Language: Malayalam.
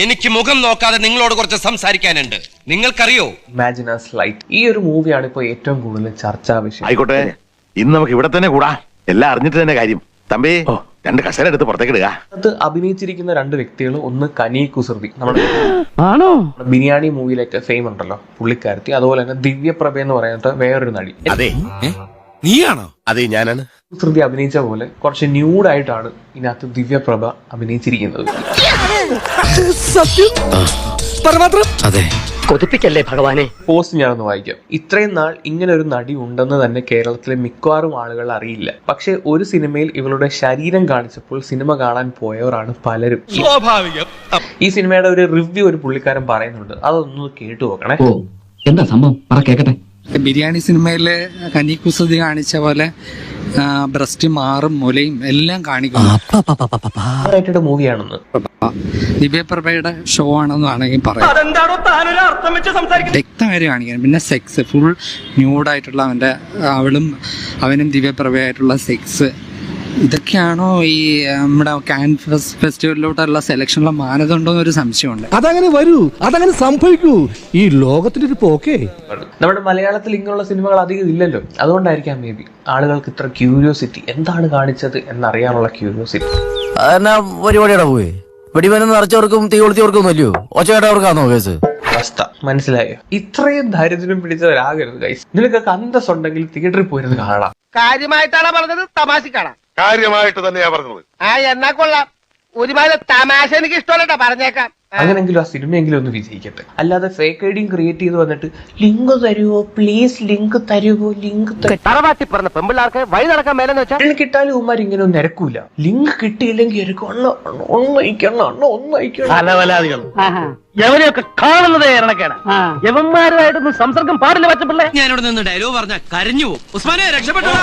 എനിക്ക് മുഖം നോക്കാതെ നിങ്ങളോട് കുറച്ച് സംസാരിക്കാനുണ്ട്. നിങ്ങൾക്കറിയോ ഇമാജിൻ അസ് ലൈറ്റ് ഈ ഒരു മൂവിയാണ് ഇപ്പോൾ ഏറ്റവും കൂടുതൽ ചർച്ചാ വിഷയം. ആയിക്കോട്ടെ, ഇന്ന് നമുക്ക് ഇവിടെ തന്നെ കൂടാ. എല്ലാം അറിഞ്ഞിട്ട് തന്നെ കാര്യം. തമ്പി, 2 കസേര എടുത്ത് പുറത്തേക്ക് ഇടുക. അത് അഭിനയിച്ചിരിക്കുന്ന 2 വ്യക്തികൾ, ഒന്ന് കനി കുസൃതി, നമ്മുടെ ആണോ ബിരിയാണി മൂവിയിലേക്ക് ഫെയിം ഉണ്ടല്ലോ പുള്ളിക്കാരത്തി, അതുപോലെ തന്നെ ദിവ്യപ്രഭ എന്ന് പറയുന്നത് വേറൊരു നടി. അതെ, നീയാണോ? അതെ, ഞാനാണ്. കുസൃതി അഭിനയിച്ച പോലെ കുറച്ച് ന്യൂഡായിട്ടാണ് ഇതിനകത്ത് ദിവ്യപ്രഭ അഭിനയിച്ചിരിക്കുന്നത്. അതെ, കൊതിപ്പിക്കല്ലേ ഭഗവാനെ. പോസ്റ്റ് ഞാനൊന്ന് വായിക്കാം. ഇത്രയും നാൾ ഇങ്ങനെ ഒരു നടി ഉണ്ടെന്ന് തന്നെ കേരളത്തിലെ മിക്കവാറും ആളുകൾ അറിയില്ല. പക്ഷെ ഒരു സിനിമയിൽ ഇവളുടെ ശരീരം കാണിച്ചപ്പോൾ സിനിമ കാണാൻ പോയവരാണ് പലരും. സ്വാഭാവികം. ഈ സിനിമയുടെ ഒരു റിവ്യൂ ഒരു പുള്ളിക്കാരൻ പറയുന്നുണ്ട്, അതൊന്ന് കേട്ടു നോക്കണേ. എന്താ സംഭവം പറ കേക്കട്ടെ. ബിരിയാണി സിനിമയില് കനി കുസൃതി കാണിച്ച പോലെ ബ്രസ്റ്റ് മാറും മുലയും എല്ലാം കാണിക്കുന്നു. മൂവിയാണെന്ന് ദിവ്യപ്രഭയുടെ ഷോ ആണെന്ന് വേണമെങ്കിൽ പറയാം. വ്യക്തമായിട്ട് കാണിക്കാൻ. പിന്നെ സെക്സ് ഫുൾ ന്യൂഡായിട്ടുള്ള അവനും ദിവ്യപ്രഭയായിട്ടുള്ള സെക്സ്, ഇതൊക്കെയാണോ ഈ നമ്മുടെ കാൻ ഫെസ്റ്റിവലിലോട്ടുള്ള സെലക്ഷനുള്ള മാനദണ്ഡം എന്നൊരു സംശയമുണ്ട്. അതങ്ങനെ വരൂ, അതങ്ങനെ സംഭവിക്കൂ. ഈ ലോകത്തിന്റെ ഒരു പോക്കേ. നമ്മുടെ മലയാളത്തിൽ ഇങ്ങനെയുള്ള സിനിമകൾ അധികം ഇല്ലല്ലോ, അതുകൊണ്ടായിരിക്കാം മേ ബി ആളുകൾക്ക് ഇത്ര ക്യൂരിയോസിറ്റി, എന്താണ് കാണിച്ചത് എന്നറിയാനുള്ള ക്യൂരിയോസിറ്റി. പരിപാടിയുടെ പോയി വെടിമരുന്ന് നിറച്ചവർക്കും തീ കൊളുത്തിയവർക്കും അല്ലയോ ഒച്ചകേട്ടവർക്കാണോ കേസ്? അവസ്ഥ മനസ്സിലായോ? ഇത്രയും ദാരിദ്ര്യം പിടിച്ചവരാകരുത് ഗൈസ്. നിനക്കൊക്കെ അന്തസ്സുണ്ടെങ്കിൽ തിയേറ്ററിൽ പോയിരുന്ന് കാണാം. കാര്യമായിട്ടാണ് പറഞ്ഞത്, തമാശക്കാണ്? കാര്യമായിട്ട് തന്നെയാ പറഞ്ഞത്. എന്നാ കൊള്ളാം. ഒരുമാതിരി തമാശ എനിക്ക് ഇഷ്ടമല്ലട്ടാ, പറഞ്ഞേക്കാം. അങ്ങനെങ്കിലും ആ സിനിമയെങ്കിലും ഒന്ന് വിജയിക്കട്ടെ. അല്ലാതെ ഫേക്ക് ഐഡിയും ക്രിയേറ്റ് ചെയ്ത് വന്നിട്ട് ലിങ്ക് തരുവോ പ്ലീസ്, ലിങ്ക് തരുവോ, ലിങ്ക് തറവാട്ടി പറഞ്ഞ പെമ്പിള്ളാർക്ക് വഴി നടക്കാൻ മേലെന്ന് വെച്ചാൽ കിട്ടാലും ഉമ്മാർ ഇങ്ങനെ ഒന്നും നിരക്കൂല. ലിങ്ക് കിട്ടിയില്ലെങ്കിൽ ഒന്ന് അയക്കണം. എവനെയൊക്കെ കാണുന്നത് ഇറണക്കേടാ. യവന്മാരുമായിട്ടൊന്നും സംസർഗം പാടില്ല. പറ്റപ്പിള്ളേ, ഞാനിവിടെ നിന്ന് ഡയലോഗ് പറഞ്ഞ കരഞ്ഞു പോകും. ഉസ്മാനെ രക്ഷപ്പെട്ടോ.